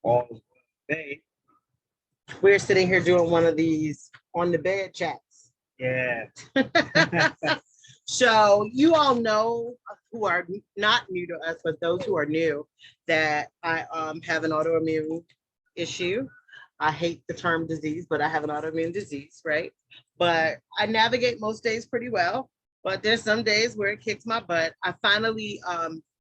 all day. We're sitting here doing one of these on the bed chats. Yeah. So you all know, who are not new to us, but those who are new, that I have an autoimmune issue. I hate the term disease, but I have an autoimmune disease, right? But I navigate most days pretty well. But there's some days where it kicks my butt. I finally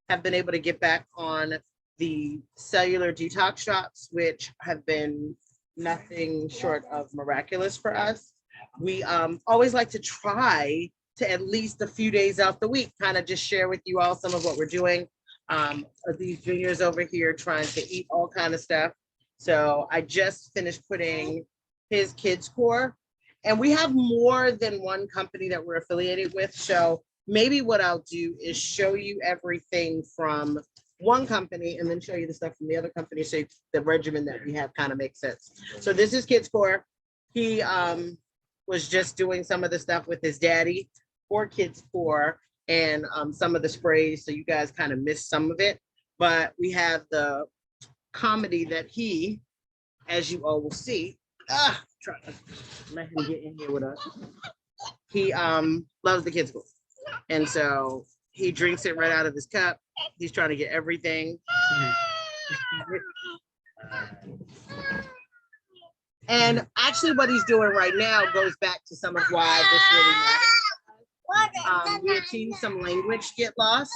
have been able to get back on the cellular detox drops, which have been nothing short of miraculous for us. We always like to try to at least a few days out the week, kind of just share with you all some of what we're doing. These juniors over here trying to eat all kind of stuff. So I just finished putting his kids core, and we have more than one company that we're affiliated with. So maybe what I'll do is show you everything from one company and then show you the stuff from the other company, so the regimen that we have kind of makes sense. So this is Kids Core. He was just doing some of the stuff with his daddy for Kids Core, and some of the sprays, so you guys kind of missed some of it. But we have the comedy that he, as you all will see, try to let him get in here with us. He loves the Kids Core, and so he drinks it right out of his cup. He's trying to get everything. And actually what he's doing right now goes back to some of why this really matters. We had seen some language get lost,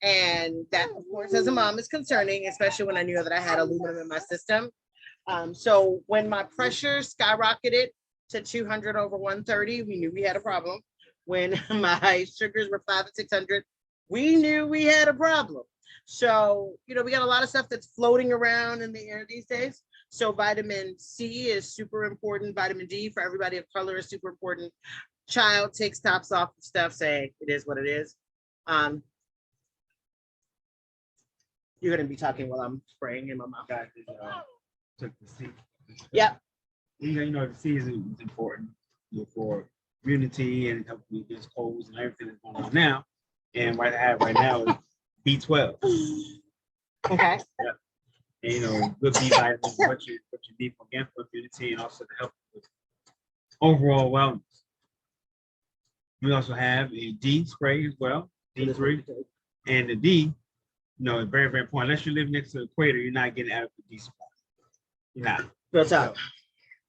and that, of course, as a mom is concerning, especially when I knew that I had aluminum in my system. So when my pressure skyrocketed to 200 over 130, we knew we had a problem. When my sugars were 500 and 600, we knew we had a problem. So, we got a lot of stuff that's floating around in the air these days. So vitamin C is super important. Vitamin D for everybody of color is super important. Child takes tops off of stuff, say it is what it is. You're going to be talking while I'm spraying in my mouth. Took the C. Yep. The C is important for immunity and help with against colds and everything that's going on now. And what I have right now is B12. Okay. Yep. And, good B vitamins, what you need for immunity, and also to help with overall wellness. We also have a D spray as well, D3. And the D, is very, very important. Unless you live next to the equator, you're not getting adequate D supply. You're not. What's up?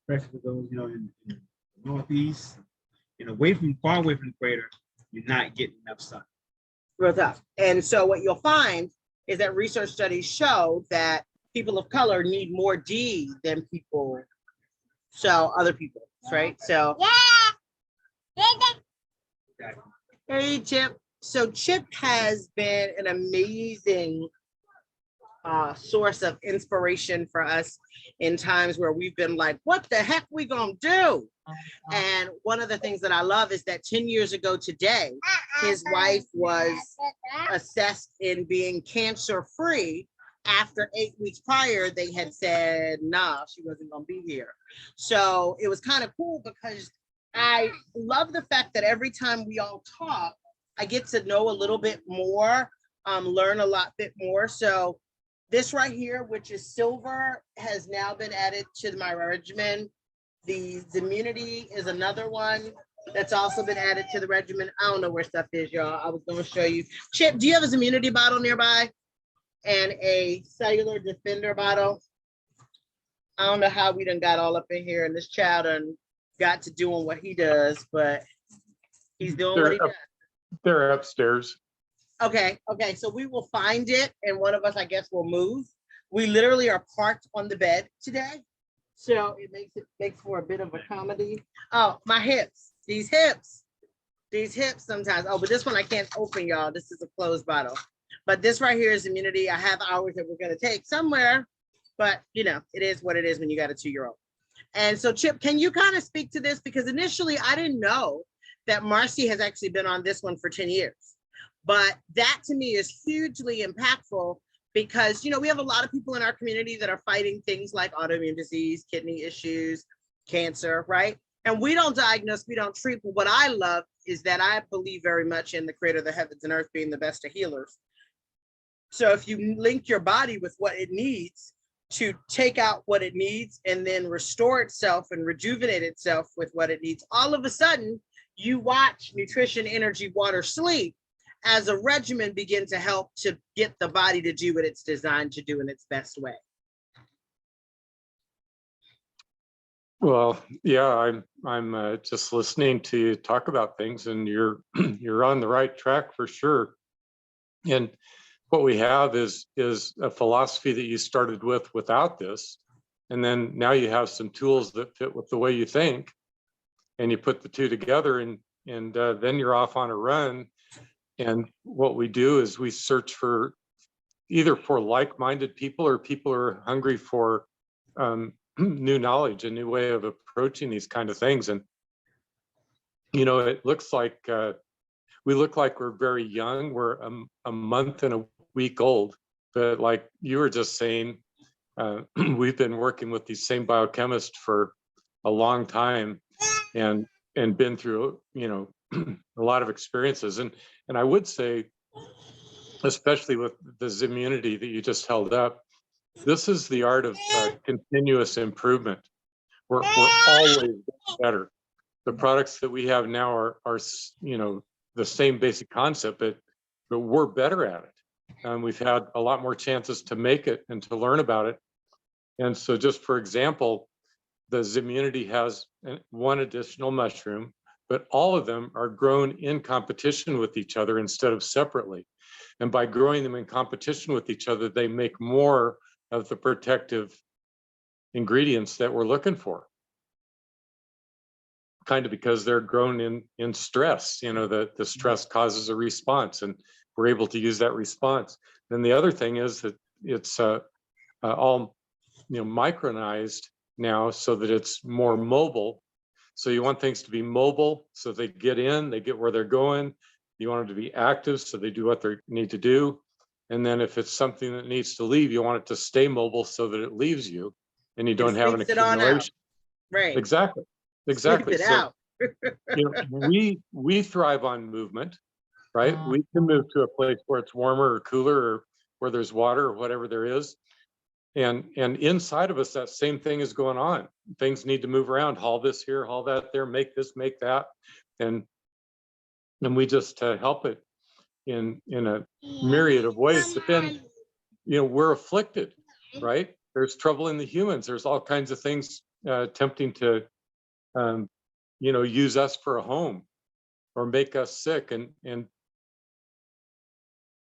Especially for those, in the Northeast, far away from the equator, you're not getting enough sun. What's up? And so what you'll find is that research studies show that people of color need more D than other people, right? So, hey, Chip. So Chip has been an amazing source of inspiration for us in times where we've been like, what the heck we gonna do? And one of the things that I love is that 10 years ago today, his wife was assessed in being cancer-free. After 8 weeks prior, they had said, nah, she wasn't gonna be here. So it was kind of cool because I love the fact that every time we all talk, I get to know a little bit more, learn a bit more. So this right here, which is silver, has now been added to my regimen. The Immunity is another one that's also been added to the regimen. I don't know where stuff is, y'all. I was going to show you. Chip, do you have his Immunity bottle nearby? And a Cellular Defender bottle? I don't know how we done got all up in here, and this child done got to doing what he does, but he's doing what he does. They're upstairs. Okay, so we will find it, and one of us, I guess, will move. We literally are parked on the bed today, so it makes for a bit of a comedy. Oh, my hips, these hips sometimes. Oh, but this one I can't open, y'all. This is a closed bottle. But this right here is Immunity. I have hours that we're gonna take somewhere, but it is what it is when you got a 2-year-old. And so, Chip, can you kind of speak to this? Because initially I didn't know that Marcy has actually been on this one for 10 years. But that to me is hugely impactful because, we have a lot of people in our community that are fighting things like autoimmune disease, kidney issues, cancer, right? And we don't diagnose, we don't treat. But what I love is that I believe very much in the creator of the heavens and earth being the best of healers. So if you link your body with what it needs to take out what it needs and then restore itself and rejuvenate itself with what it needs. All of a sudden, you watch nutrition, energy, water, sleep as a regimen begin to help to get the body to do what it's designed to do in its best way. Well, yeah, I'm just listening to you talk about things, and you're you're on the right track for sure. And what we have is a philosophy that you started with without this, and then now you have some tools that fit with the way you think, and you put the two together, and then you're off on a run. And what we do is we search for either for like-minded people or people who are hungry for new knowledge, a new way of approaching these kind of things. And it looks like we look like we're very young. We're a month and a week old, but like you were just saying, we've been working with these same biochemists for a long time, and been through a lot of experiences. And I would say, especially with the Zimmunity that you just held up, this is the art of continuous improvement. We're always better. The products that we have now are the same basic concept, but we're better at it. We've had a lot more chances to make it and to learn about it. And so, just for example, the Zimmunity has one additional mushroom, but all of them are grown in competition with each other instead of separately. And by growing them in competition with each other, they make more of the protective ingredients that we're looking for. Kind of because they're grown in stress, the stress causes a response, and we're able to use that response. Then the other thing is that it's all micronized now so that it's more mobile. So you want things to be mobile so they get in, they get where they're going. You want them to be active so they do what they need to do. And then if it's something that needs to leave, you want it to stay mobile so that it leaves you and you don't have an accumulation. Right. Exactly. Sleep it out. We thrive on movement, right? We can move to a place where it's warmer or cooler, or where there's water or whatever there is. And inside of us, that same thing is going on. Things need to move around, haul this here, haul that there, make this, make that. And we just help it in a myriad of ways. But then, we're afflicted, right? There's trouble in the humans. There's all kinds of things attempting to, use us for a home or make us sick. And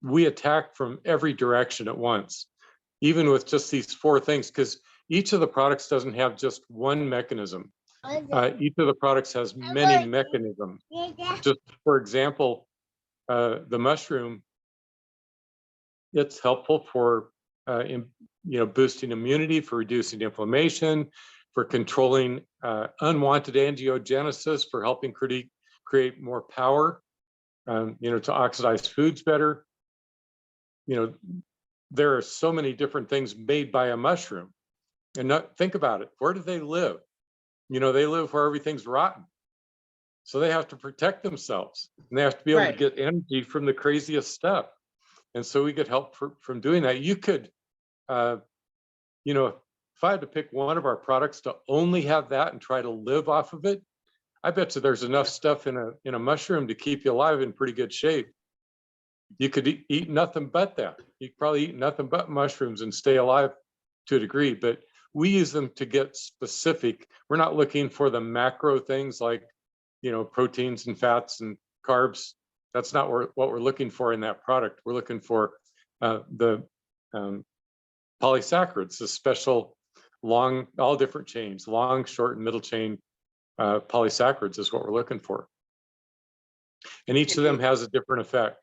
we attack from every direction at once, even with just these four things, because each of the products doesn't have just one mechanism. Each of the products has many mechanisms. Just for example, the mushroom, it's helpful for boosting immunity, for reducing inflammation, for controlling unwanted angiogenesis, for helping create more power, to oxidize foods better. There are so many different things made by a mushroom. And think about it. Where do they live? They live where everything's rotten. So they have to protect themselves, and they have to be able to get energy from the craziest stuff. And so we get help from doing that. You could, if I had to pick one of our products to only have that and try to live off of it, I bet you there's enough stuff in a mushroom to keep you alive in pretty good shape. You could eat nothing but that. You could probably eat nothing but mushrooms and stay alive to a degree, but we use them to get specific. We're not looking for the macro things like, proteins and fats and carbs. That's not what we're looking for in that product. We're looking for the polysaccharids, the special long, all different chains, long, short, and middle chain polysaccharids is what we're looking for. And each of them has a different effect.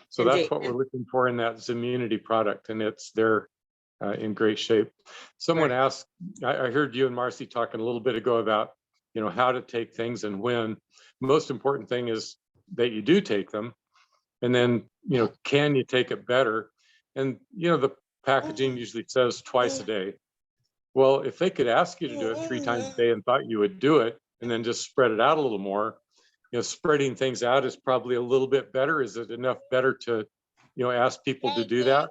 So that's what we're looking for in that Zimmunity product, and they're in great shape. Someone asked, I heard you and Marcy talking a little bit ago about, how to take things and when. Most important thing is that you do take them, and then, can you take it better? And, the packaging usually says twice a day. Well, if they could ask you to do it 3 times a day and thought you would do it, and then just spread it out a little more, spreading things out is probably a little bit better. Is it enough better to, ask people to do that?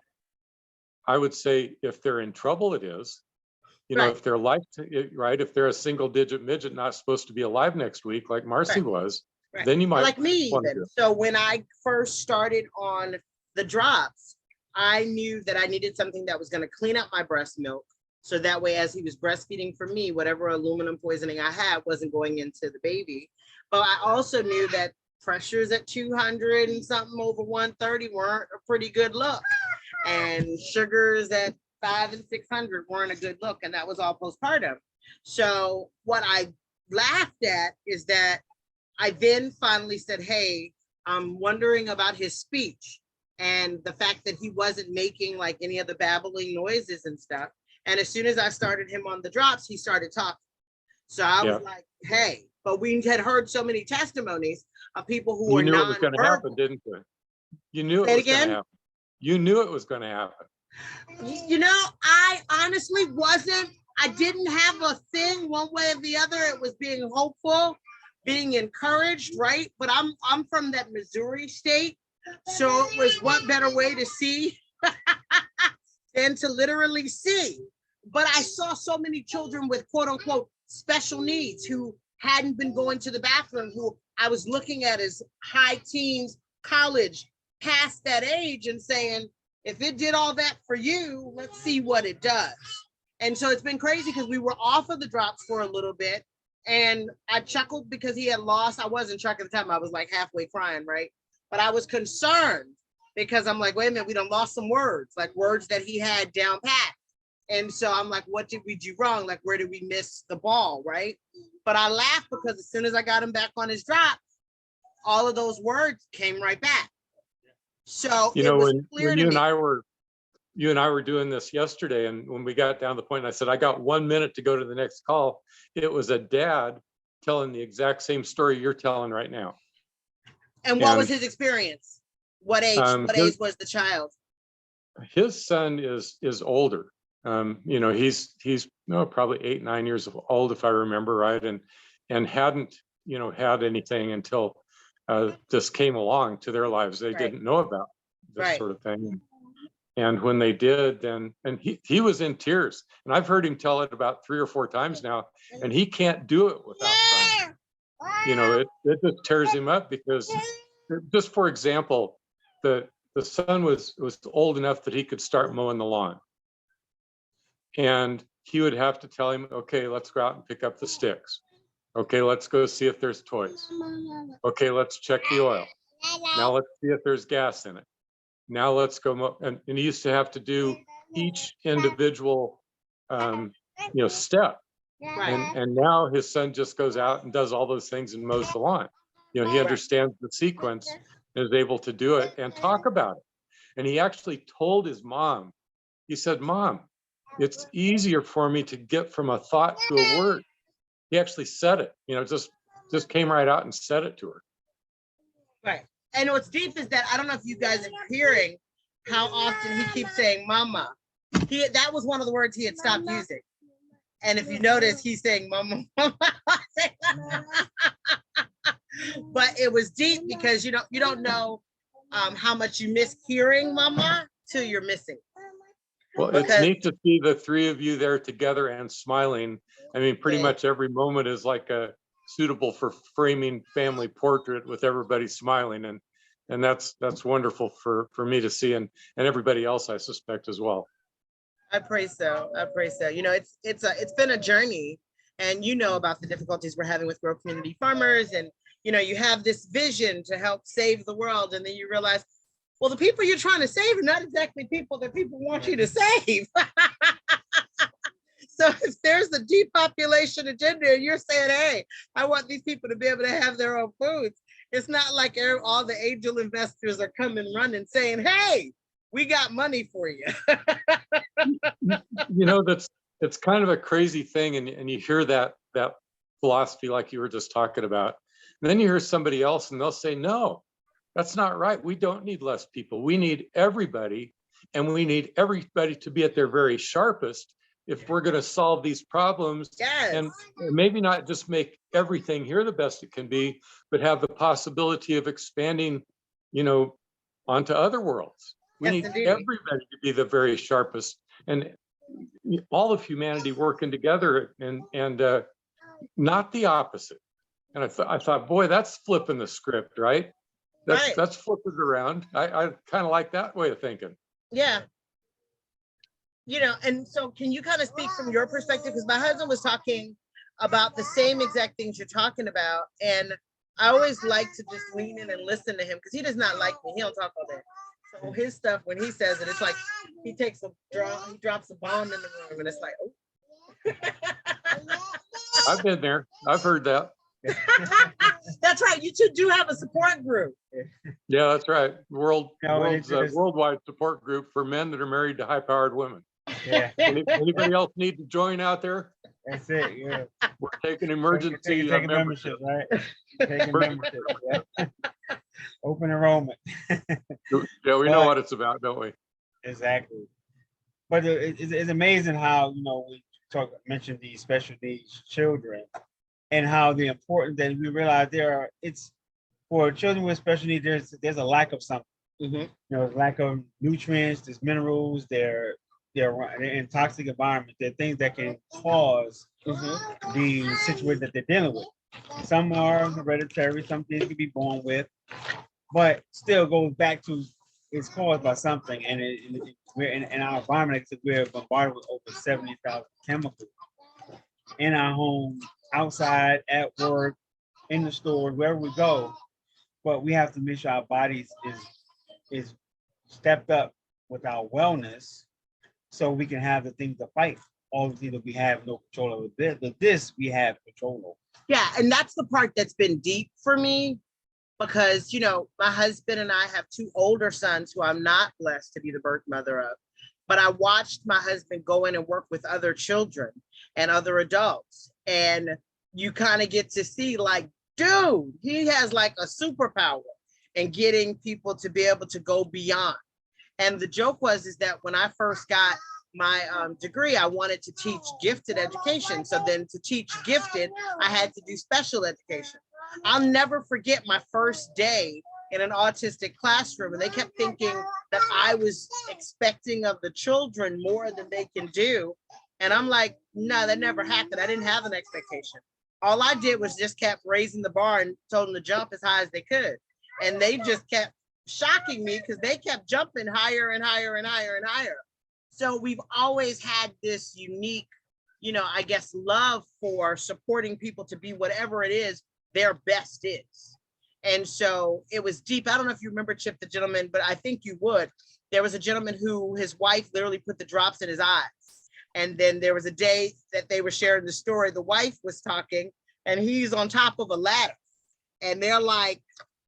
I would say if they're in trouble, it is. You know, Right. if they're right, if they're a single digit midget not supposed to be alive next week, like Marcy Right. was, Right. then you might Like me want to do even. it. So when I first started on the drops, I knew that I needed something that was going to clean up my breast milk. So that way, as he was breastfeeding for me, whatever aluminum poisoning I had wasn't going into the baby. But I also knew that pressures at 200 and something over 130 weren't a pretty good look. And sugars at 500 and 600 weren't a good look. And that was all postpartum. So what I laughed at is that I then finally said, hey, I'm wondering about his speech and the fact that he wasn't making like any of the babbling noises and stuff. And as soon as I started him on the drops, he started talking. So I was like, hey, but we had heard so many testimonies of people who were You knew it was going to happen, nonverbal. didn't you? You knew it Say it was going to again? happen. You knew it was going to happen. You know, I honestly wasn't, I didn't have a thing one way or the other. It was being hopeful, being encouraged, right? But I'm from that Missouri state. So it was what better way to see than to literally see. But I saw so many children with quote unquote special needs who hadn't been going to the bathroom, who I was looking at as high teens, college, past that age and saying, if it did all that for you, let's see what it does. And so it's been crazy because we were off of the drops for a little bit. And I chuckled because he had lost. I wasn't chuckling at the time. I was like halfway crying, right? But I was concerned because I'm like, wait a minute, we done lost some words, like words that he had down pat. And so I'm like, what did we do wrong? Like, where did we miss the ball, right? But I laughed because as soon as I got him back on his drop, all of those words came right back. So You it know, was when clear to you and me. I were doing this yesterday, and when we got down to the point, I said, I got 1 minute to go to the next call. It was a dad telling the exact same story you're telling right now. And what was And, his experience? What age? What age was the child? His son is older. You know, he's probably 8, 9 years old, if I remember right, and hadn't, you know, had anything until this came along to their lives. They Right. didn't know about this Right. sort of thing. And when they did, then, and he was in tears. And I've heard him tell it about 3 or 4 times now, and he can't do it without crying. You know, it just tears him up because, just for example, the son was old enough that he could start mowing the lawn. And he would have to tell him, okay, let's go out and pick up the sticks. Okay, let's go see if there's toys. Okay, let's check the oil. Now let's see if there's gas in it. Now let's go. And he used to have to do each individual, step. Right. And now his son just goes out and does all those things and mows the lawn. You know, he understands the sequence and is able to do it and talk about it. And he actually told his mom, he said, Mom, it's easier for me to get from a thought to a word. He actually said it, you know, just came right out and said it to her. Right. And what's deep is that I don't know if you guys are hearing how often he keeps saying mama. That was one of the words he had stopped using. And if you notice, he's saying mama. But it was deep because you don't know how much you miss hearing mama till you're missing. Well, it's neat to see the 3 of you there together and smiling. I mean, pretty much every moment is like a suitable for framing family portrait with everybody smiling, and that's wonderful for me to see, and everybody else, I suspect, as well. I pray so. I pray so. You know, it's been a journey, and you know about the difficulties we're having with Grow Community Farmers, and you know, you have this vision to help save the world, and then you realize, well, the people you're trying to save are not exactly people that people want you to save. So if there's a depopulation agenda and you're saying, hey, I want these people to be able to have their own foods, it's not like all the angel investors are coming running saying, hey, we got money for you. You know, it's kind of a crazy thing, and you hear that philosophy like you were just talking about. And then you hear somebody else and they'll say, no, that's not right. We don't need less people. We need everybody, and we need everybody to be at their very sharpest if we're going to solve these problems. Yes. And maybe not just make everything here the best it can be, but have the possibility of expanding, you know, onto other worlds. We Yes, need indeed. everybody to be the very sharpest, and all of humanity working together, and not the opposite. And I thought, boy, that's flipping the script, right? Right. That's flipping it around. I kind of like that way of thinking. Yeah. You know, and so can you kind of speak from your perspective? Because my husband was talking about the same exact things you're talking about. And I always like to just lean in and listen to him because he does not like me. He don't talk all that. So his stuff, when he says it, it's like he takes he drops a bomb in the room and it's like, oh. I've been there. I've heard that. That's right. You two do have a support group. Yeah, that's right. No, it's Worldwide support group for men that are married to high-powered women. Yeah, Anybody else need to join out there? that's it. Yeah. We're taking emergency Taking membership. membership, right? Taking membership. Yeah. Open enrollment. Yeah, we know what it's about, don't we? Exactly. But it's amazing how, we mentioned these special needs children and how the important that we realize it's for children with special needs, there's a lack of something. Mhm. Lack of nutrients, there's minerals, they're in toxic environment. There are things that can cause the situation that they're dealing with. Some are hereditary, some things can be born with, but still goes back to it's caused by something. And we're in our environment, we're bombarded with over 70,000 chemicals in our home, outside, at work, in the store, wherever we go. But we have to make sure our bodies is stepped up with our wellness so we can have the things to fight all the things that we have no control over. This we have control over. Yeah, and that's the part that's been deep for me because, my husband and I have two older sons who I'm not blessed to be the birth mother of. But I watched my husband go in and work with other children and other adults. And you kind of get to see like, dude, he has like a superpower in getting people to be able to go beyond. And the joke is that when I first got my degree, I wanted to teach gifted education. So then to teach gifted, I had to do special education. I'll never forget my first day in an autistic classroom, and they kept thinking that I was expecting of the children more than they can do. And I'm like, no, that never happened. I didn't have an expectation. All I did was just kept raising the bar and told them to jump as high as they could. And they just kept shocking me because they kept jumping higher and higher and higher and higher. So we've always had this unique, I guess, love for supporting people to be whatever it is their best is. And so it was deep. I don't know if you remember Chip the gentleman, but I think you would. There was a gentleman who his wife literally put the drops in his eyes. And then there was a day that they were sharing the story. The wife was talking and he's on top of a ladder. And they're like,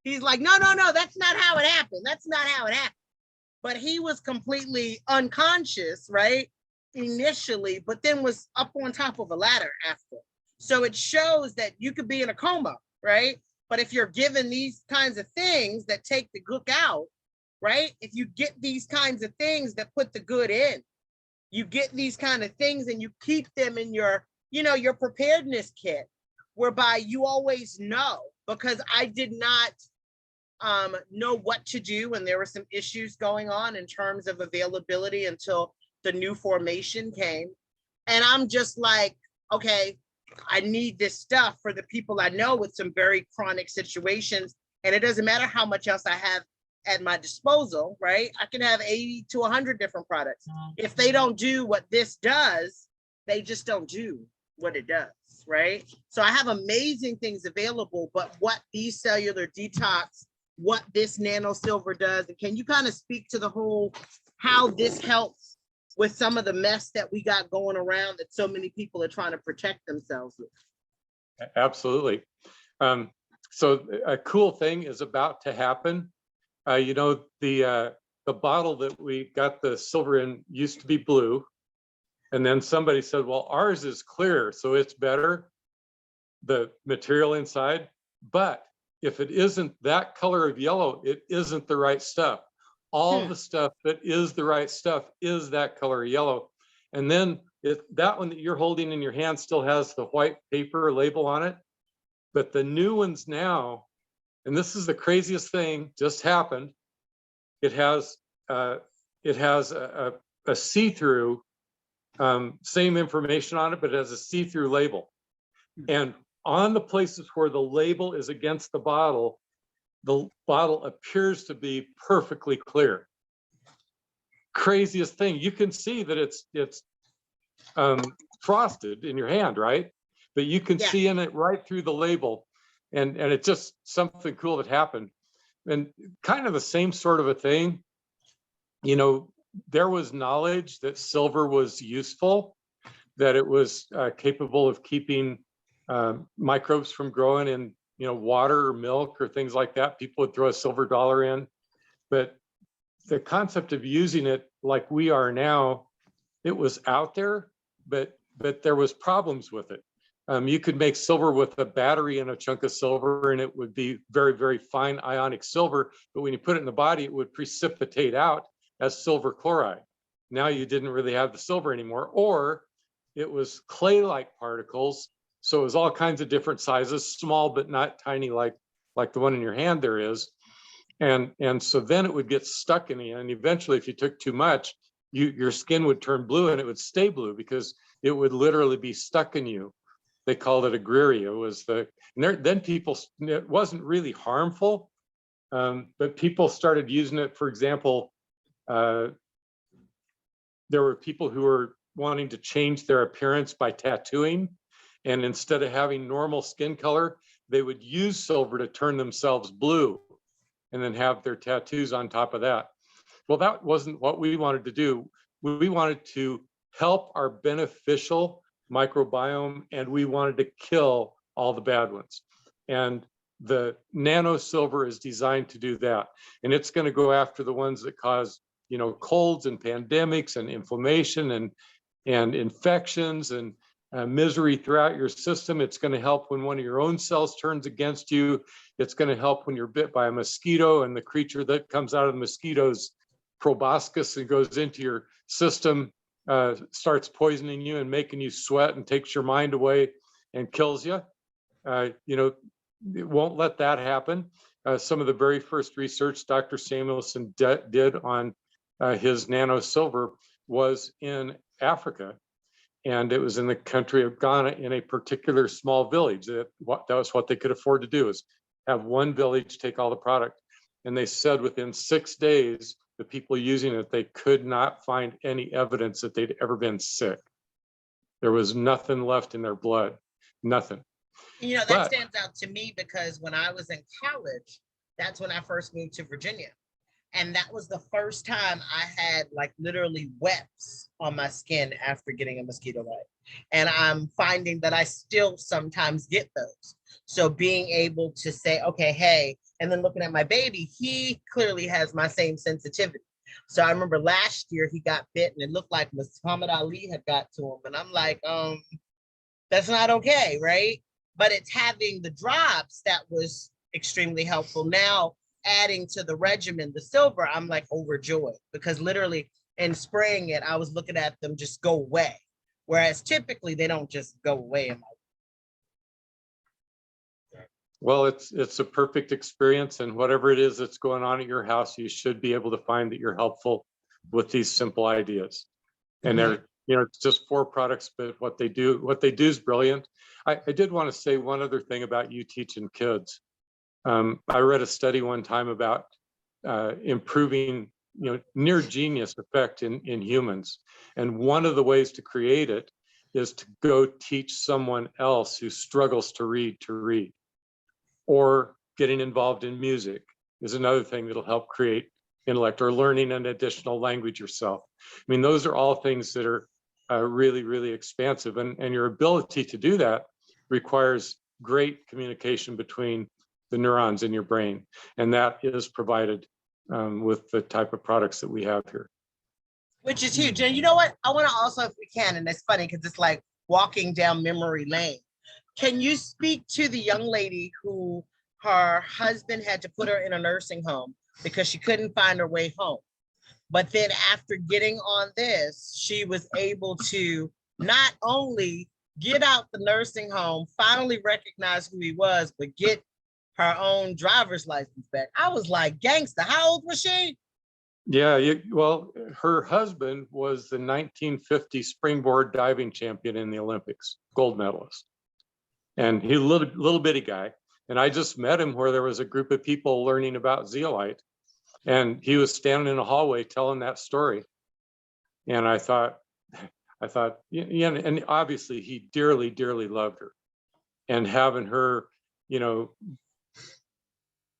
he's like, no, that's not how it happened. That's not how it happened. But he was completely unconscious, right? Initially, but then was up on top of a ladder after. So it shows that you could be in a coma, right? But if you're given these kinds of things that take the gook out, right? If you get these kinds of things that put the good in, you get these kind of things and you keep them in your, your preparedness kit, whereby you always know, because I did not know what to do when there were some issues going on in terms of availability until the new formation came. And I'm just like, okay, I need this stuff for the people I know with some very chronic situations. And it doesn't matter how much else I have at my disposal, right? I can have 80 to 100 different products. If they don't do what this does, they just don't do what it does, right? So I have amazing things available, but what these cellular detox, what this nano silver does, and can you kind of speak to the whole, how this helps with some of the mess that we got going around that so many people are trying to protect themselves with? Absolutely. So a cool thing is about to happen. The bottle that we got the silver in used to be blue. And then somebody said, well, ours is clear, so it's better, the material inside. But if it isn't that color of yellow, it isn't the right stuff. All the stuff that is the right stuff is that color of yellow. And then that one that you're holding in your hand still has the white paper label on it. But the new ones now, and this is the craziest thing, just happened, it has it has a see-through, same information on it, but it has a see-through label. And on the places where the label is against the bottle appears to be perfectly clear. Craziest thing, you can see that it's frosted in your hand, right? But you can see in it right through the label, and it's just something cool that happened. And kind of the same sort of a thing, you know, there was knowledge that silver was useful, that it was capable of keeping microbes from growing in, you know, water or milk or things like that. People would throw a silver dollar in, but the concept of using it like we are now, it was out there, but there was problems with it. You could make silver with a battery and a chunk of silver, and it would be very, very fine ionic silver. But when you put it in the body, it would precipitate out as silver chloride. Now you didn't really have the silver anymore, or it was clay-like particles. So it was all kinds of different sizes, small but not tiny like the one in your hand there is. And so then it would get stuck in you, and eventually, if you took too much, your skin would turn blue, and it would stay blue because it would literally be stuck in you. They called it a greeria. It was then people, it wasn't really harmful, but people started using it. For example, there were people who were wanting to change their appearance by tattooing, and instead of having normal skin color, they would use silver to turn themselves blue and then have their tattoos on top of that. Well, that wasn't what we wanted to do. We wanted to help our beneficial microbiome, and we wanted to kill all the bad ones. And the nano silver is designed to do that. And it's going to go after the ones that cause, you know, colds and pandemics and inflammation and infections and misery throughout your system. It's going to help when one of your own cells turns against you. It's going to help when you're bit by a mosquito and the creature that comes out of the mosquito's proboscis and goes into your system starts poisoning you and making you sweat and takes your mind away and kills you. You know, it won't let that happen. Some of the very first research Dr. Samuelson did on his nano silver was in Africa. And it was in the country of Ghana in a particular small village. That was what they could afford to do, is have one village take all the product. And they said within 6 days, the people using it, they could not find any evidence that they'd ever been sick. There was nothing left in their blood, nothing. You know, that stands out to me because when I was in college, that's when I first moved to Virginia. And that was the first time I had like literally webs on my skin after getting a mosquito bite. And I'm finding that I still sometimes get those. So being able to say, okay, hey, and then looking at my baby, he clearly has my same sensitivity. So I remember last year he got bit and it looked like Muhammad Ali had got to him. And I'm like, that's not okay, right? But it's having the drops that was extremely helpful. Now, adding to the regimen, the silver, I'm like overjoyed because literally in spraying it, I was looking at them just go away. Whereas typically they don't just go away in my. Well, it's a perfect experience, and whatever it is that's going on at your house, you should be able to find that you're helpful with these simple ideas. And they're, you know, it's just 4 products, but what they do is brilliant. I did want to say one other thing about you teaching kids. I read a study one time about improving, you know, near genius effect in humans. And one of the ways to create it is to go teach someone else who struggles to read. Or getting involved in music is another thing that'll help create intellect, or learning an additional language yourself. I mean, those are all things that are really, really expansive. And your ability to do that requires great communication between the neurons in your brain. And that is provided with the type of products that we have here. Which is huge. And you know what? I want to also, if we can, and it's funny because it's like walking down memory lane. Can you speak to the young lady who her husband had to put her in a nursing home because she couldn't find her way home? But then after getting on this, she was able to not only get out the nursing home, finally recognize who he was, but get her own driver's license back. I was like, gangster. How old was she? Yeah, well, her husband was the 1950 springboard diving champion in the Olympics, gold medalist. And he's a little bitty guy. And I just met him where there was a group of people learning about zeolite. And he was standing in a hallway telling that story. And I thought, yeah, and obviously he dearly, dearly loved her. And having her,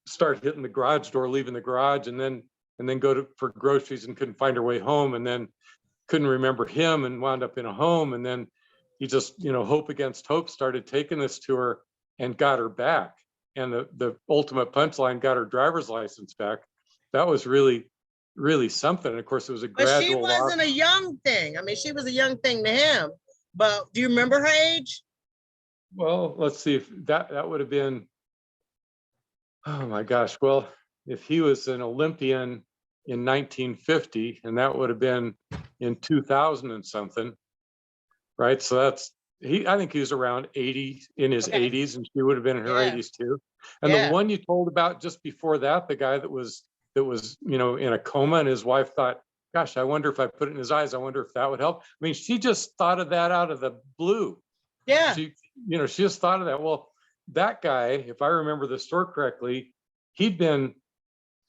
start hitting the garage door, leaving the garage, and then go for groceries and couldn't find her way home, and then couldn't remember him and wound up in a home. And then he just, hope against hope, started taking this to her and got her back. And the ultimate punchline, got her driver's license back. That was really, really something. And of course, it was a But she gradual loss. wasn't a young thing. I mean, she was a young thing to him. But do you remember her age? Well, let's see if that would have been, oh my gosh. Well, if he was an Olympian in 1950, and that would have been in 2000 and something, right? So I think he was around 80, in his Okay. 80s, and she would have been in her Yeah. 80s too. And Yeah. the one you told about just before that, the guy that was, in a coma, and his wife thought, gosh, I wonder if I put it in his eyes, I wonder if that would help. I mean, she just thought of that out of the blue. Yeah. She just thought of that. Well, that guy, if I remember the story correctly, he'd been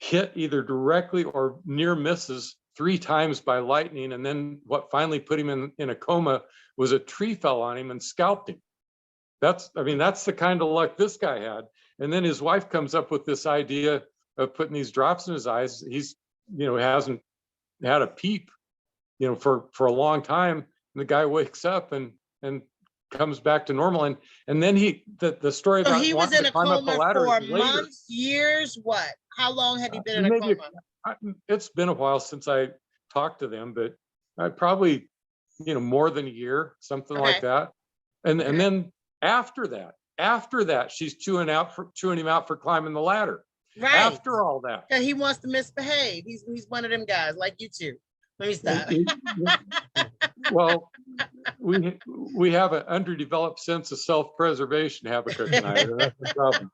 hit either directly or near misses 3 times by lightning. And then what finally put him in a coma was a tree fell on him and scalped him. That's the kind of luck this guy had. And then his wife comes up with this idea of putting these drops in his eyes. He's, hasn't had a peep, for a long time. And the guy wakes up and comes back to normal. And then the story So about he was wanting in to a climb up the coma ladder for is later. months, years, what? How long had he been in a Maybe coma? It's been a while since I talked to them, but I probably, more than a year, something like Okay. that. And Okay. then after that, she's chewing him out for climbing the ladder. Right. After all that. And he wants to misbehave. He's one of them guys like you two. Let me stop. Well, we have an underdeveloped sense of self-preservation, Habakkuk and I. That's the problem.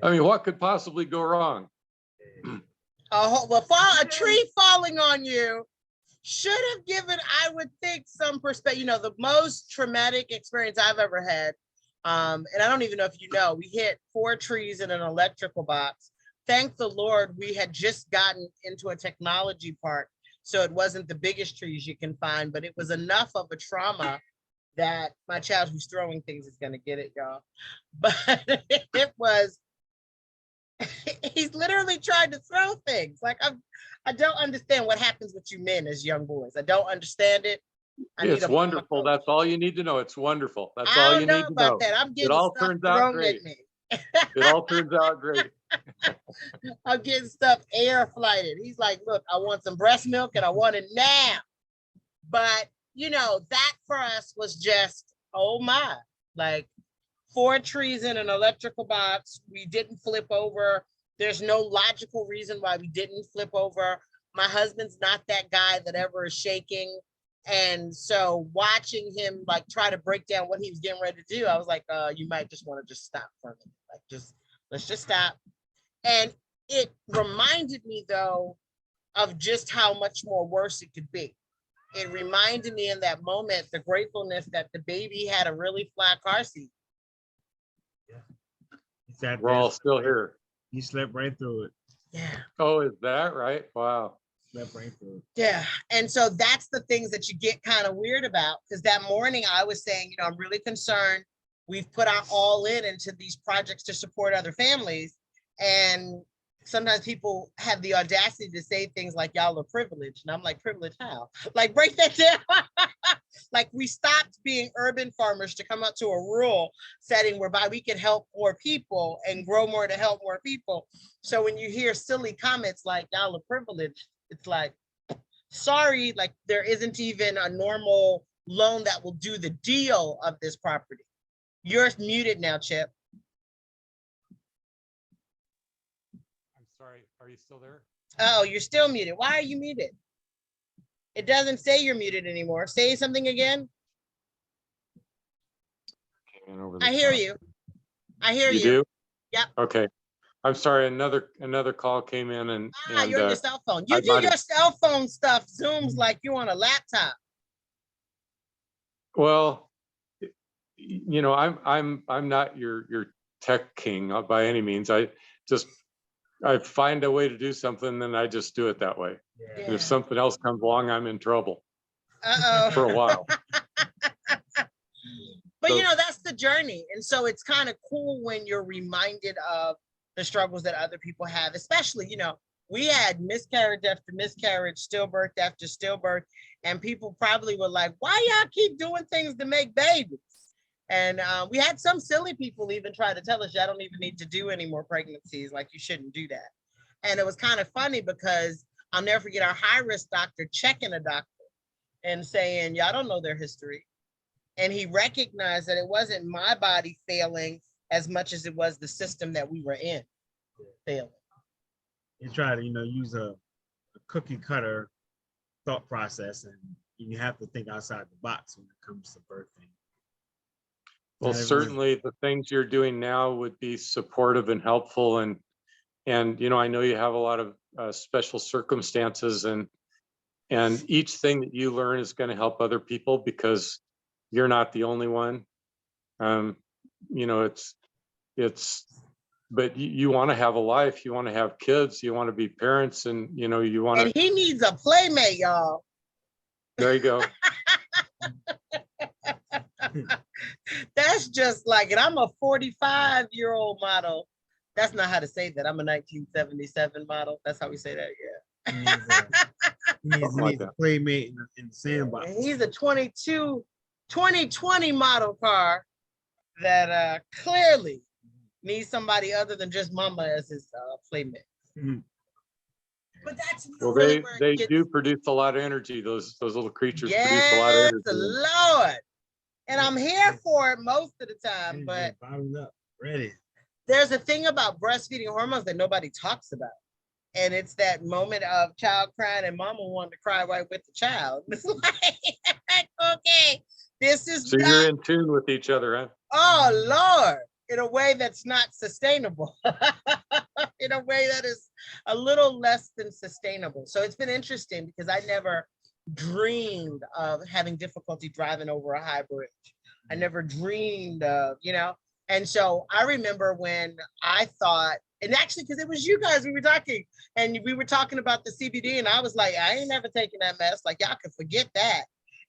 I mean, what could possibly go wrong? A tree falling on you should have given, I would think, some perspective. The most traumatic experience I've ever had, and I don't even know if you know, we hit 4 trees in an electrical box. Thank the Lord, we had just gotten into a technology park, so it wasn't the biggest trees you can find, but it was enough of a trauma that my child who's throwing things is going to get it, y'all. But it was, he's literally trying to throw things. Like, I don't understand what happens with you men as young boys. I don't understand it. It's wonderful. That's all you need to know. It's wonderful. That's I all don't you know need to about know. that. I'm getting It all stuff turns out thrown great. at me. It all turns out great. I'm getting stuff air flighted. He's like, look, I want some breast milk and I want it now. But, that for us was just, oh my, like 4 trees in an electrical box. We didn't flip over. There's no logical reason why we didn't flip over. My husband's not that guy that ever is shaking. And so watching him like try to break down what he was getting ready to do, I was like, you might just want to just stop for a minute. Like, let's just stop. And it reminded me though of just how much more worse it could be. It reminded me in that moment, the gratefulness that the baby had a really flat car seat. We're all still here. He slept right through it. Yeah. Oh, is that right? Wow. Slept right through it. Yeah. And so that's the things that you get kind of weird about. Because that morning I was saying, I'm really concerned. We've put our all into these projects to support other families. And sometimes people have the audacity to say things like, y'all are privileged. And I'm like, privileged how? Like, break that down. Like, we stopped being urban farmers to come out to a rural setting whereby we can help more people and grow more to help more people. So when you hear silly comments like, y'all are privileged, it's like, sorry, like there isn't even a normal loan that will do the deal of this property. You're muted now, Chip. I'm sorry. Are you still there? Oh, you're still muted. Why are you muted? It doesn't say you're muted anymore. Say something again. I hear you. I hear you. You do? Yep. Okay. I'm sorry, another call came in and, You're on your cell phone. You I do might your have- cell phone stuff, Zooms like you on a laptop. well, you know, I'm not your tech king by any means. I find a way to do something, then I just do it that way. Yeah. And if something else comes along, I'm in trouble Uh-oh. for a while. But So- you know, that's the journey. And so it's kind of cool when you're reminded of the struggles that other people have, especially, you know, we had miscarriage after miscarriage, stillbirth after stillbirth, and people probably were like, why y'all keep doing things to make babies? And we had some silly people even try to tell us, y'all don't even need to do any more pregnancies, like you shouldn't do that. And it was kind of funny because I'll never forget our high risk doctor checking a doctor and saying, y'all don't know their history. And he recognized that it wasn't my body failing as much as it was the system that we were in failing. You try to, use a cookie cutter thought process, and you have to think outside the box when it comes to birthing. Well, Not everyone- certainly the things you're doing now would be supportive and helpful. And I know you have a lot of special circumstances, and each thing that you learn is going to help other people because you're not the only one. But you want to have a life, you want to have kids, you want to be parents, and you want And to, he needs a playmate, y'all. there you go. That's just like it. I'm a 45-year-old model. That's not how to say that. I'm a 1977 model. That's how we say that. Yeah. He needs Something like a that. playmate in the sandbox. And he's a 2020 model car that clearly needs somebody other than just mama as his playmate. Mhm. But that's Well, really they where it they gets- do produce a lot of energy. Those little creatures produce a lot of Yes, energy. Lord. And I'm here for it most of the time, but Bottled up, ready. there's a thing about breastfeeding hormones that nobody talks about. And it's that moment of child crying and mama wanting to cry right with the child. It's like, okay, this is So not, you're in tune with each other, huh? oh Lord, in a way that's not sustainable. In a way that is a little less than sustainable. So it's been interesting because I never dreamed of having difficulty driving over a high bridge. I never dreamed of, and so I remember when I thought, and actually, because it was you guys, we were talking, and we were talking about the CBD, and I was like, I ain't never taking that mess. Like, y'all can forget that.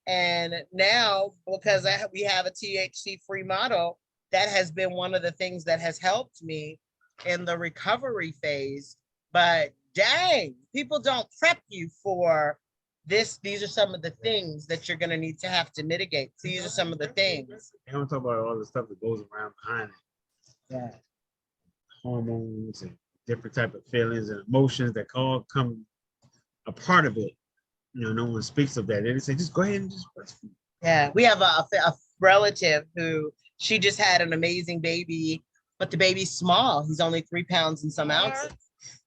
And now, because we have a THC-free model, that has been one of the things that has helped me in the recovery phase. But dang, people don't prep you for this. These are some of the things that you're going to need to have to mitigate. These are some of the things. They don't talk about all the stuff that goes around behind it. Yeah. Hormones and different type of feelings and emotions that all come a part of it. No one speaks of that. They say, just go ahead and just breastfeed. Yeah, we have a relative who she just had an amazing baby, but the baby's small. He's only 3 pounds and some ounces.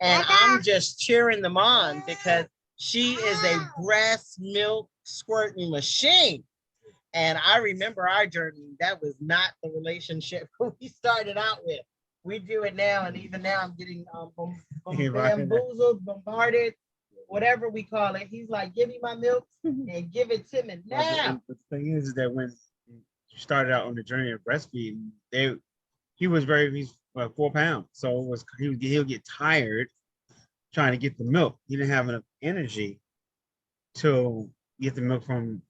And I'm just cheering them on because she is a breast milk squirting machine. And I remember our journey. That was not the relationship we started out with. We do it now, and even now I'm getting bamboozled, bombarded, whatever we call it. He's like, give me my milk and give it to me now. But the thing is that when you started out on the journey of breastfeeding, he's 4 pounds. So he'll get tired trying to get the milk. He didn't have enough energy to get the milk from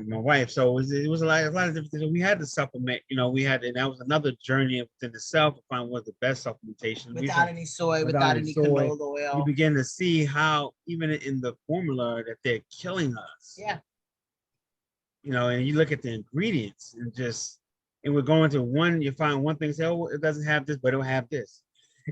my wife. So it was a lot of different things. We had to supplement, and that was another journey within itself to find what the best supplementation. Without any soy, without without any any soy, canola You oil. begin to see how even in the formula that they're killing us. Yeah. And you look at the ingredients and we're going to one, you find one thing, say, oh, it doesn't have this, but it'll have this.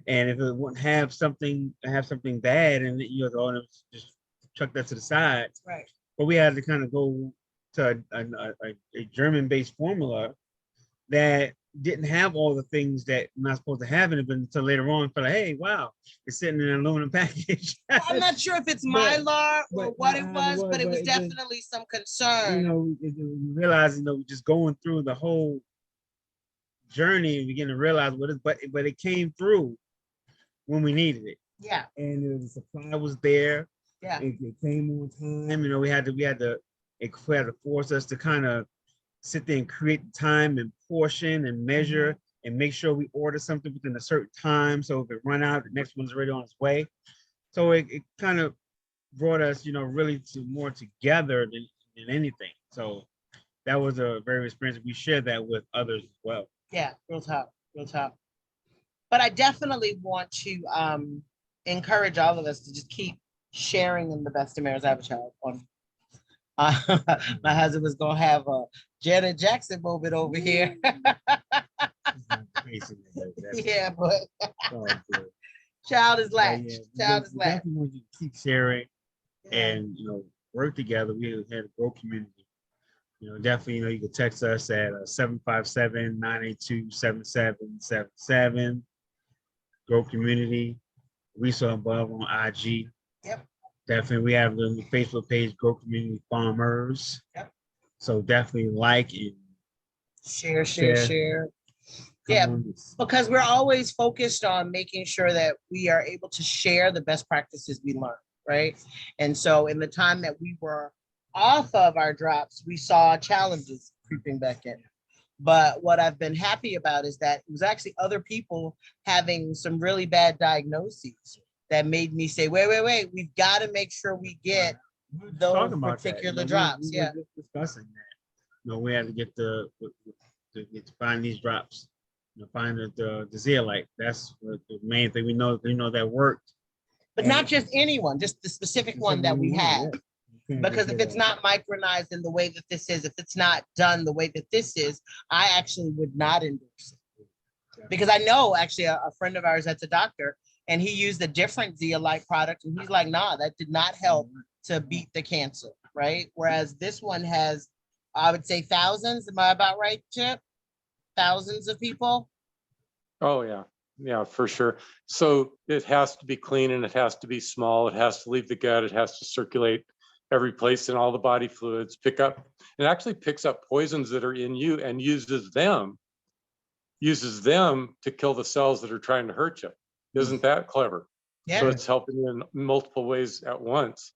And if it wouldn't have something bad, and you go, oh, just chuck that to the side. Right. But we had to kind of go to a German-based formula that didn't have all the things that we're not supposed to have in it, but until later on, felt like, hey, wow, it's sitting in an aluminum package. I'm not sure if it's Mylar or what it was, but it was definitely some concern. You realize, just going through the whole journey and begin to realize what it, but it came through when we needed it. Yeah, And the supply was there. yeah, It came on time. You know, we had to force us to kind of sit there and create the time and portion and measure and make sure we order something within a certain time. So if it run out, the next one's already on its way. So it kind of brought us, really to more together than anything. So that was a very experience. We shared that with others as well. yeah, real talk, real talk. But I definitely want to encourage all of us to just keep sharing in the best of marriage. I have a child. My husband was gonna have a Janet Jackson moment over here. Yeah, but child is latched. Child is latched. Definitely want you to keep sharing and work together. We had a grow community. Definitely, you can text us at 757-982-7777. Grow community. We saw above on IG. Yep. Definitely, we have the Facebook page, Grow Community Farmers. Yep. So definitely like and Share. Yeah, because we're always focused on making sure that we are able to share the best practices we learn, right? And so in the time that we were off of our drops, we saw challenges creeping back in. But what I've been happy about is that it was actually other people having some really bad diagnoses that made me say, wait, we've got to make sure we get those particular drops. We were discussing that. We had to get to find these drops. Find the zeolite. That's the main thing. We know that worked. But not just anyone, just the specific one that we have. Because if it's not micronized in the way that this is, if it's not done the way that this is, I actually would not endorse it. Because I know actually a friend of ours that's a doctor, and he used a different zeolite product, and he's like, nah, that did not help to beat the cancer, right? Whereas this one has, I would say, thousands. Am I about right, Chip? Thousands of people. Oh, yeah, for sure. So it has to be clean and it has to be small. It has to leave the gut. It has to circulate every place in all the body fluids, it actually picks up poisons that are in you and uses them to kill the cells that are trying to hurt you. Isn't that clever? Yeah. So it's helping you in multiple ways at once.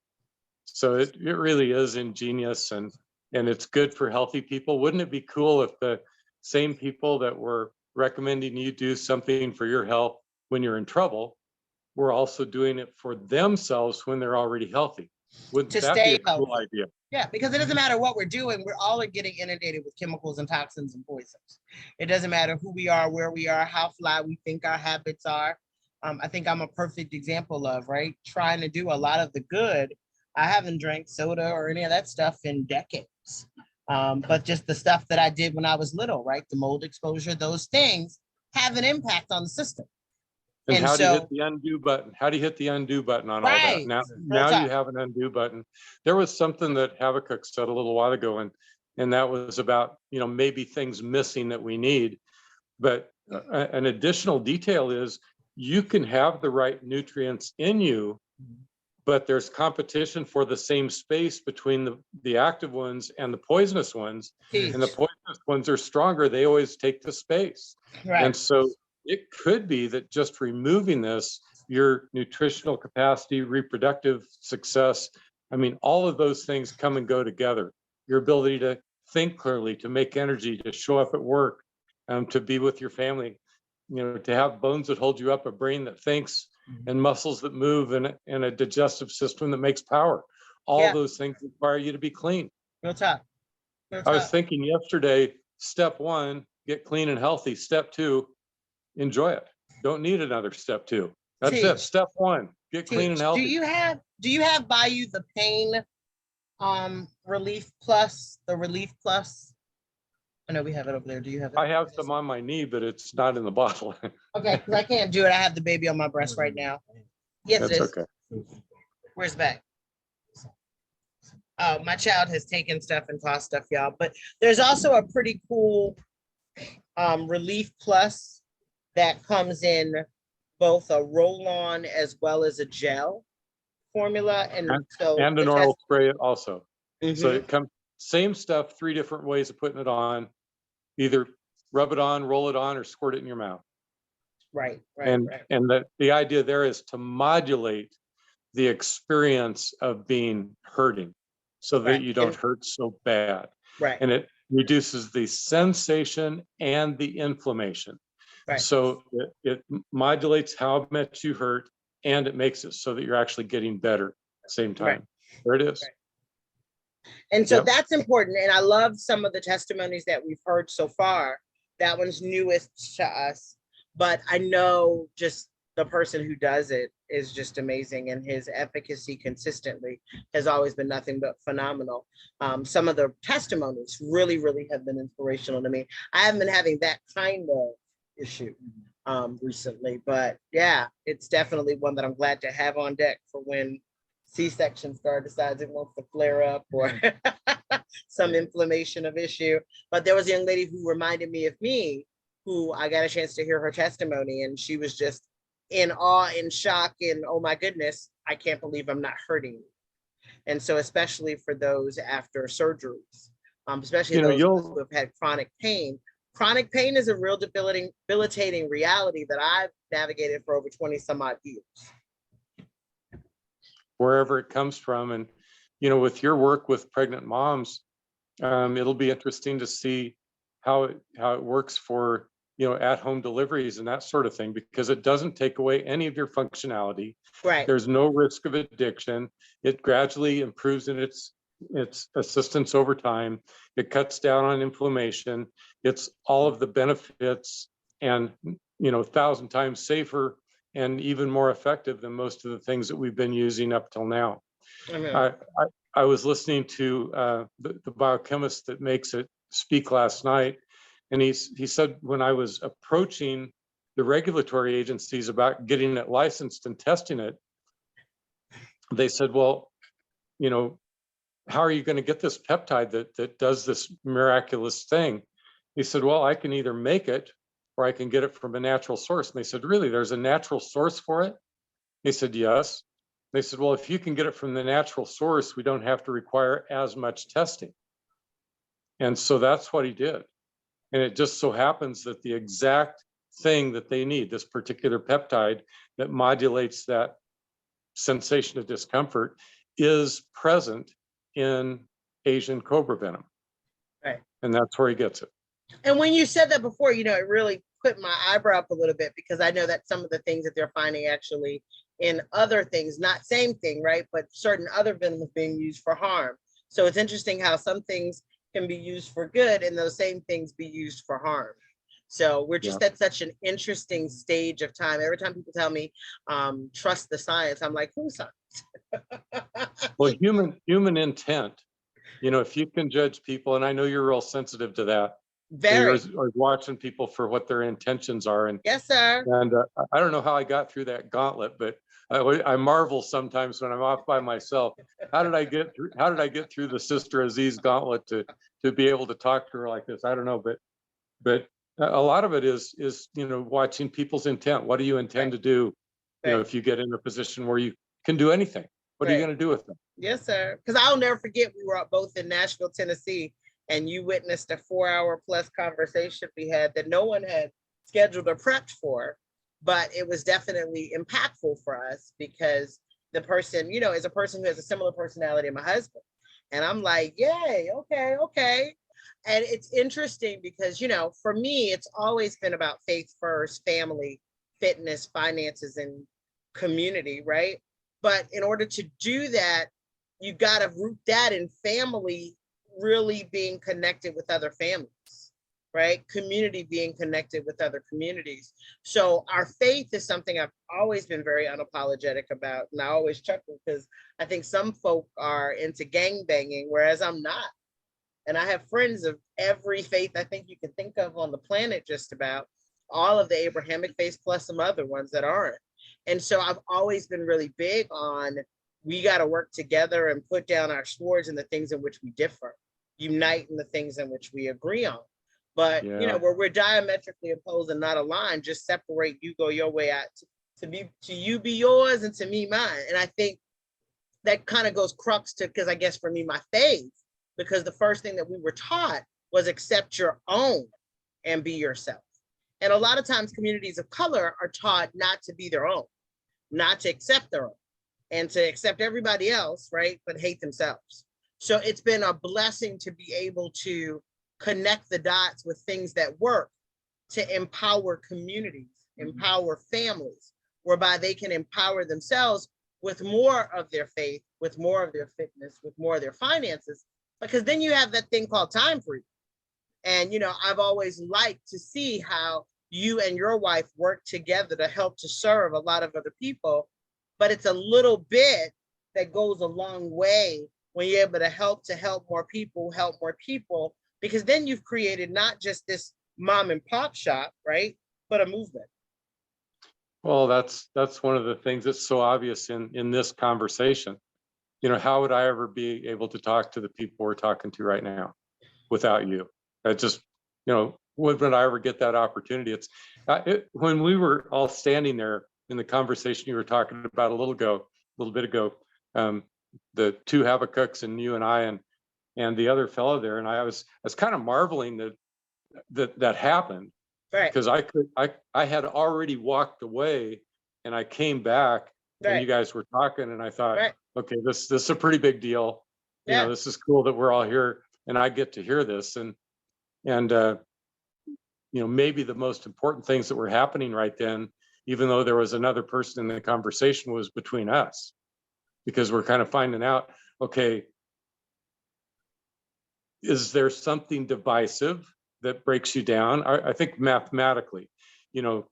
So it really is ingenious and it's good for healthy people. Wouldn't it be cool if the same people that were recommending you do something for your health when you're in trouble were also doing it for themselves when they're already healthy? Wouldn't that be a cool idea? Yeah, because it doesn't matter what we're doing, we're all getting inundated with chemicals and toxins and poisons. It doesn't matter who we are, where we are, how fly we think our habits are. I think I'm a perfect example of, right, trying to do a lot of the good. I haven't drank soda or any of that stuff in decades. But just the stuff that I did when I was little, right, the mold exposure, those things have an impact on the system. And how do you hit the undo button? How do you hit the undo button on all that? Now you have an undo button. There was something that Habakkuk said a little while ago, and that was about, maybe things missing that we need. But an additional detail is you can have the right nutrients in you, but there's competition for the same space between the active ones and the poisonous ones. And the poisonous ones are stronger. They always take the space. Right. And so it could be that just removing this, your nutritional capacity, reproductive success, all of those things come and go together. Your ability to think clearly, to make energy, to show up at work, to be with your family, to have bones that hold you up, a brain that thinks, and muscles that move, and a digestive system that makes power. All those things require you to be clean. Real talk. I was thinking yesterday, step 1, get clean and healthy. Step 2, enjoy it. Don't need another step 2. That's it. Step 1, get clean and healthy. Do you have by you the pain relief plus, the relief plus? I know we have it over there. Do you have it? I have some on my knee, but it's not in the bottle. Okay, because I can't do it. I have the baby on my breast right now. Yes, that's it is. Okay. Where's back? Oh, my child has taken stuff and tossed stuff, y'all. But there's also a pretty cool relief plus that comes in both a roll-on as well as a gel formula, and an oral spray also. So it comes same stuff, 3 different ways of putting it on. Either rub it on, roll it on, or squirt it in your mouth. Right, right, And right. the idea there is to modulate the experience of being hurting so that Right. you don't And hurt so bad. right, And it reduces the sensation and the inflammation. right, So it modulates how much you hurt, and it makes it so that you're actually getting better at the same right. time. There it is. Right. And so Yep. that's important. And I love some of the testimonies that we've heard so far. That one's newest to us, but I know just the person who does it is just amazing, and his efficacy consistently has always been nothing but phenomenal. Some of the testimonies really, really have been inspirational to me. I haven't been having that kind of issue recently, but yeah, it's definitely one that I'm glad to have on deck for when C-section scar decides it wants to flare up or some inflammation of issue. But there was a young lady who reminded me of me, who I got a chance to hear her testimony, and she was just in awe, in shock, and oh my goodness, I can't believe I'm not hurting. And so, especially for those after surgeries, especially You know, those of us who you'll have had chronic pain. Chronic pain is a real debilitating reality that I've navigated for over 20 some odd years. wherever it comes from. And, you know, with your work with pregnant moms, it'll be interesting to see how it works for, you know, at-home deliveries and that sort of thing, because it doesn't take away any of your functionality. Right. There's no risk of addiction. It gradually improves in its assistance over time. It cuts down on inflammation. It's all of the benefits, and, you know, 1,000 times safer and even more effective than most of the things that we've been using up till now. I was listening to the biochemist that makes it speak last night, and he said, when I was approaching the regulatory agencies about getting it licensed and testing it, they said, well, you know, how are you going to get this peptide that does this miraculous thing? He said, well, I can either make it or I can get it from a natural source. And they said, really, there's a natural source for it? They said, yes. They said, well, if you can get it from the natural source, we don't have to require as much testing. And so that's what he did. And it just so happens that the exact thing that they need, this particular peptide that modulates that sensation of discomfort, is present in Asian cobra venom. Right. And that's where he gets it. And when you said that before, you know, it really put my eyebrow up a little bit, because I know that some of the things that they're finding actually in other things, not same thing, right? But certain other venom being used for harm. So it's interesting how some things can be used for good and those same things be used for harm. So we're just at such an interesting stage of time. Every time people tell me, trust the science, I'm like, who's science? Well, human intent, you know, if you can judge people, and I know you're real sensitive to that. Very. You're watching people for what their intentions are. And yes, sir. And I don't know how I got through that gauntlet, but I marvel sometimes when I'm off by myself. How did I get through the Sister Aziz gauntlet to be able to talk to her like this? I don't know, but a lot of it is you know, watching people's intent. What do you intend to do? You know, if you get in a position where you can do anything, what are you going to do with them? Yes, sir. Because I'll never forget, we were both in Nashville, Tennessee, and you witnessed a 4-hour plus conversation we had that no one had scheduled or prepped for, but it was definitely impactful for us because the person, you know, is a person who has a similar personality to my husband. And I'm like, yay, okay. And it's interesting because, you know, for me, it's always been about faith first, family, fitness, finances, and community, right? But in order to do that, you got to root that in family, really being connected with other families, right? Community being connected with other communities. So our faith is something I've always been very unapologetic about. And I always chuckle because I think some folk are into gang banging, whereas I'm not. And I have friends of every faith I think you can think of on the planet, just about all of the Abrahamic faiths, plus some other ones that aren't. And so I've always been really big on, we got to work together and put down our swords in the things in which we differ, unite in the things in which we agree on. But, you know, where we're diametrically opposed and not aligned, just separate, you go your way out, to you be yours and to me mine. And I think that kind of goes crux to, because I guess for me, my faith, because the first thing that we were taught was accept your own and be yourself. And a lot of times communities of color are taught not to be their own, not to accept their own, and to accept everybody else, right? But hate themselves. So it's been a blessing to be able to connect the dots with things that work to empower communities, empower families, whereby they can empower themselves with more of their faith, with more of their fitness, with more of their finances, because then you have that thing called time freedom. And, you know, I've always liked to see how you and your wife work together to help to serve a lot of other people. But it's a little bit that goes a long way when you're able to help more people, because then you've created not just this mom and pop shop, right? But a movement. Well, that's one of the things that's so obvious in this conversation. You know, how would I ever be able to talk to the people we're talking to right now without you? I just, you know, would I ever get that opportunity? It's when we were all standing there in the conversation you were talking about a little bit ago, the two Habakkuk's and you and I and the other fellow there, and I was kind of marveling that happened. Right. Because I had already walked away and I came back and you guys were talking and I thought, okay, this is a pretty big deal. You know, this is cool that we're all here and I get to hear this. And you know, maybe the most important things that were happening right then, even though there was another person in the conversation, was between us, because we're kind of finding out, okay, is there something divisive that breaks you down? I think mathematically, you know,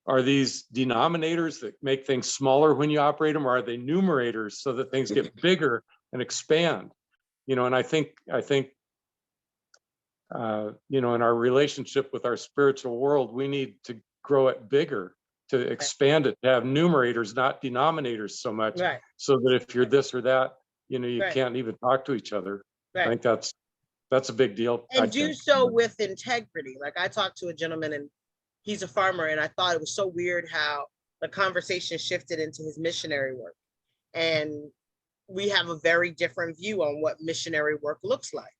are these denominators that make things smaller when you operate them, or are they numerators so that things get bigger and expand? You know, and I think you know, in our relationship with our spiritual world, we need to grow it bigger, to expand it, to have numerators, not denominators so much, so that if you're this or that, you know, you can't even talk to each other. I think that's a big deal. And do so with integrity. Like I talked to a gentleman and he's a farmer, and I thought it was so weird how the conversation shifted into his missionary work. And we have a very different view on what missionary work looks like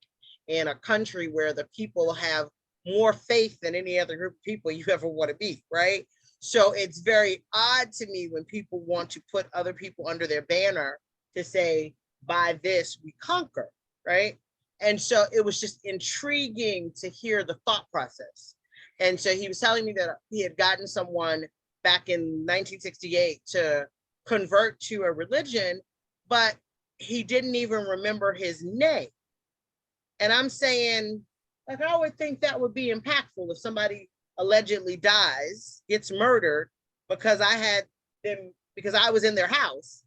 in a country where the people have more faith than any other group of people you ever want to be, right? So it's very odd to me when people want to put other people under their banner to say, by this we conquer, right? And so it was just intriguing to hear the thought process. And so he was telling me that he had gotten someone back in 1968 to convert to a religion, but he didn't even remember his name. And I'm saying, like, I would think that would be impactful if somebody allegedly dies, gets murdered because because I was in their house.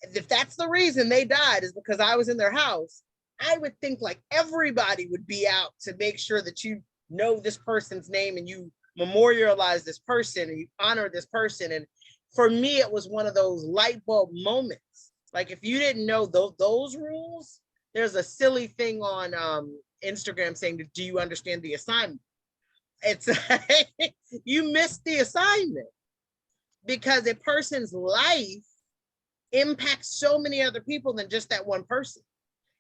If that's the reason they died, is because I was in their house, I would think like everybody would be out to make sure that you know this person's name and you memorialize this person and you honor this person. And for me, it was one of those light bulb moments. Like if you didn't know those rules, there's a silly thing on Instagram saying, do you understand the assignment? It's you missed the assignment, because a person's life impacts so many other people than just that one person.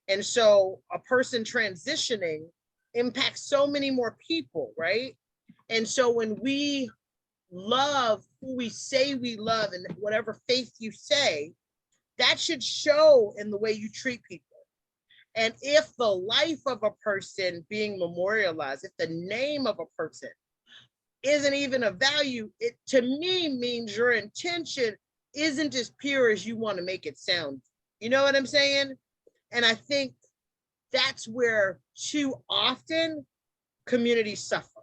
And so a person transitioning impacts so many more people, right? And so when we love who we say we love and whatever faith you say, that should show in the way you treat people. And if the life of a person being memorialized, if the name of a person isn't even a value, it to me means your intention isn't as pure as you want to make it sound. You know what I'm saying? And I think that's where too often communities suffer,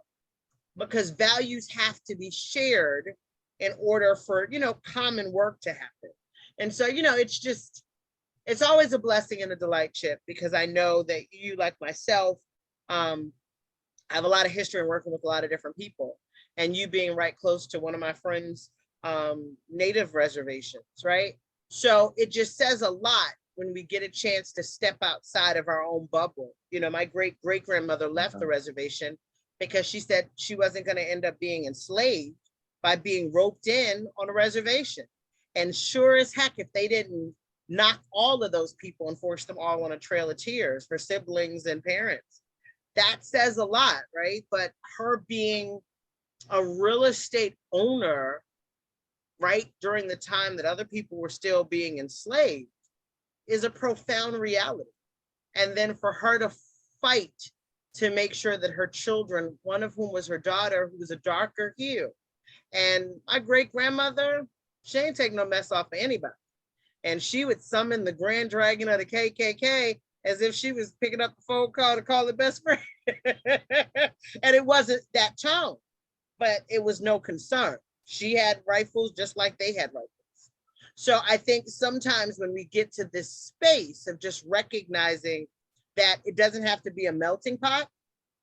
because values have to be shared in order for, you know, common work to happen. And so, you know, it's always a blessing and a delight, Chip, because I know that you, like myself, I have a lot of history in working with a lot of different people, and you being right close to one of my friends' native reservations, right? So it just says a lot when we get a chance to step outside of our own bubble. You know, my great-great-grandmother left the reservation because she said she wasn't going to end up being enslaved by being roped in on a reservation. And sure as heck, if they didn't knock all of those people and force them all on a trail of tears for siblings and parents, that says a lot, right? But her being a real estate owner, right, during the time that other people were still being enslaved is a profound reality. And then for her to fight to make sure that her children, one of whom was her daughter, who was a darker hue, and my great grandmother, she ain't take no mess off of anybody. And she would summon the grand dragon of the KKK as if she was picking up the phone call to call her best friend. And it wasn't that tone, but it was no concern. She had rifles just like they had rifles. So I think sometimes when we get to this space of just recognizing that it doesn't have to be a melting pot,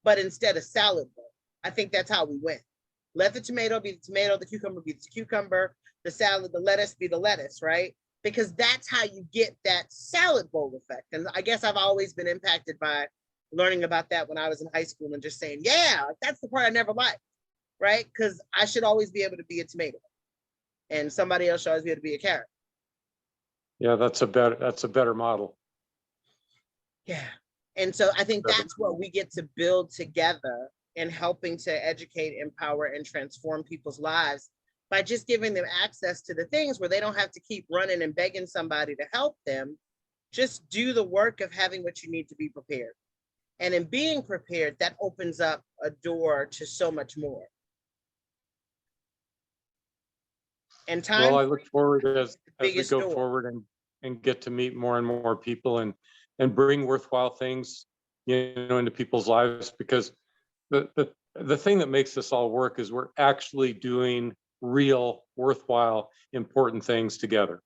but instead a salad bowl, I think that's how we win. Let the tomato be the tomato, the cucumber be the cucumber, the salad, the lettuce be the lettuce, right? Because that's how you get that salad bowl effect. And I guess I've always been impacted by learning about that when I was in high school and just saying, yeah, that's the part I never liked, right? Because I should always be able to be a tomato and somebody else should always be able to be a carrot. Yeah, that's a better model. Yeah. And so I think that's what we get to build together in helping to educate, empower, and transform people's lives by just giving them access to the things where they don't have to keep running and begging somebody to help them. Just do the work of having what you need to be prepared. And in being prepared, that opens up a door to so much more. And time. Well, I look forward as we biggest go door. forward and get to meet more and more people and bring worthwhile things, into people's lives, because the thing that makes this all work is we're actually doing real, worthwhile, important things together.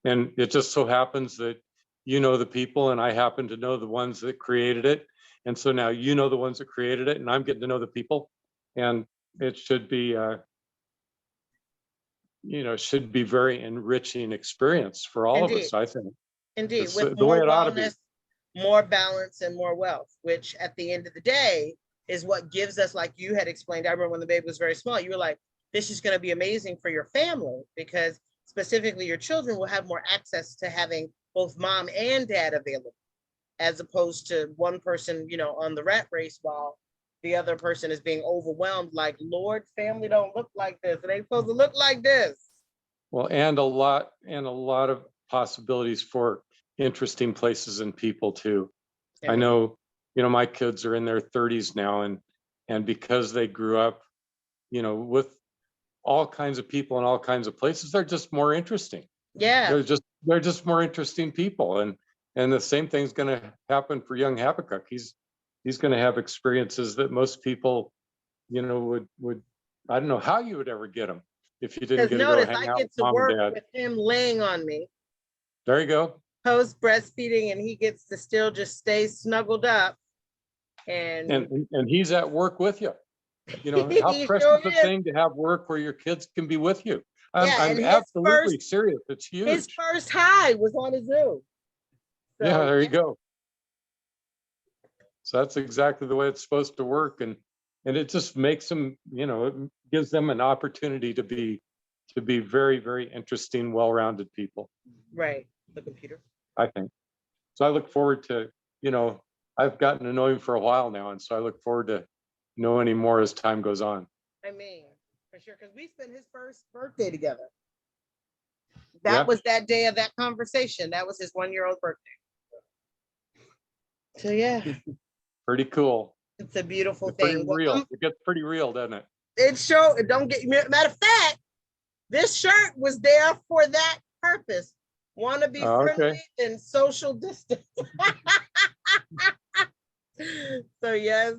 And it just so happens that the people, and I happen to know the ones that created it. And so now the ones that created it, and I'm getting to know the people. And it should be should be very enriching experience for all of us, I think. Indeed, It's with the way more it ought to be. wellness, more balance, and more wealth, which at the end of the day is what gives us, like you had explained. I remember when the baby was very small, you were like, this is going to be amazing for your family because specifically your children will have more access to having both mom and dad available, as opposed to one person, on the rat race while the other person is being overwhelmed. Like, Lord, family don't look like this. It ain't supposed to look like this. Well, and a lot of possibilities for interesting places and people too. Yeah. I know, my kids are in their 30s now, and because they grew up, with all kinds of people in all kinds of places, they're just more interesting. Yeah. They're just more interesting people. And the same thing's going to happen for young Habakkuk. He's going to have experiences that most people, would I don't know how you would ever get them if you didn't get to go hang out with mom and dad. With him laying on me. There you go. Post breastfeeding, and he gets to still just stay snuggled up. And he's at work with you. How precious a thing to have work where your kids can be with you. I'm absolutely serious. It's huge. His first high was on a Zoom. So, yeah, there you go. So that's exactly the way it's supposed to work. And it just makes them, it gives them an opportunity to be very, very interesting, well-rounded people. Right. The computer. I think. So I look forward to, I've gotten to know him for a while now. And so I look forward to knowing him more as time goes on. I mean, for sure. Because we spent his first birthday together. That was that day of that conversation. That was his 1-year-old birthday. So yeah. Pretty cool. It's a beautiful thing. Real. It gets pretty real, doesn't it? It don't get, matter of fact, this shirt was there for that purpose. Want to be friendly and social distance. So yes.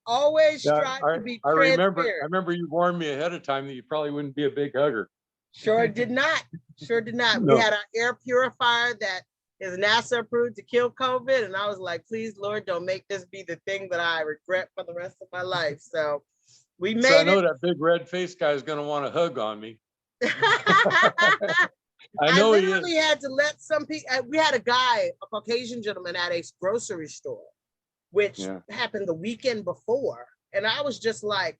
Always try to be transparent. I remember you warned me ahead of time that you probably wouldn't be a big hugger. Sure did not. No. We had an air purifier that is NASA approved to kill COVID. And I was like, please, Lord, don't make this be the thing that I regret for the rest of my life. So we made it. I know that big red face guy is going to want to hug on me. I know he is. Had to let some people, we had a guy, a Caucasian gentleman at a grocery store, which happened the weekend before. And I was just like,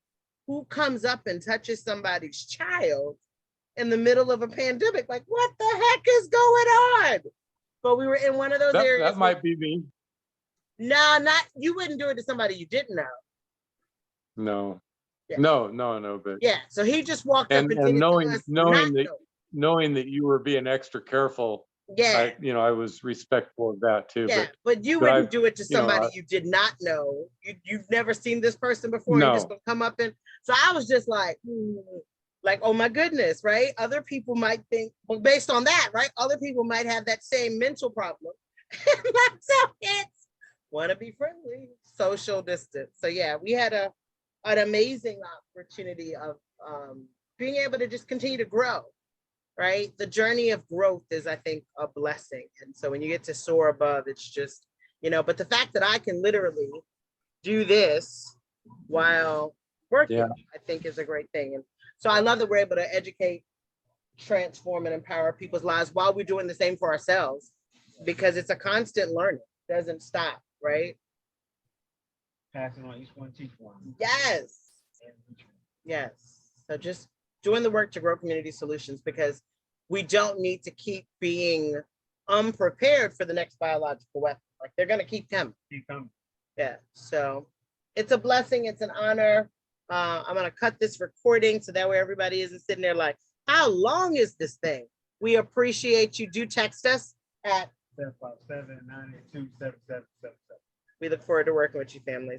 who comes up and touches somebody's child in the middle of a pandemic? Like, what the heck is going on? But we were in one of those areas. That might be me. No, not, you wouldn't do it to somebody you didn't know. No, Yeah. no, but Yeah, so he just walked up and and did it to knowing us, knowing not that know. knowing that you were being extra careful, Yeah, I was respectful of that too. yeah, but you But wouldn't do it to you know, somebody I, you did not know. You've never seen this person before. You just no, gonna come up and, so I was just like, like, oh my goodness, right? Other people might think, well, based on that, right? Other people might have that same mental problem. So it's want to be friendly, social distance. So yeah, we had an amazing opportunity of being able to just continue to grow, right? The journey of growth is, I think, a blessing. And so when you get to soar above, it's just, but the fact that I can literally do this while working, Yeah. I think is a great thing. And so I love that we're able to educate, transform, and empower people's lives while we're doing the same for ourselves, because it's a constant learning, it doesn't stop, right? Passing on each one, teach one. Yes. Yes. So just doing the work to grow community solutions, because we don't need to keep being unprepared for the next biological weapon. Like, they're going to keep coming. Keep coming. Yeah. So it's a blessing. It's an honor. I'm going to cut this recording so that way everybody isn't sitting there like, how long is this thing? We appreciate you. Do text us at 757-982-7777. We look forward to working with you, families.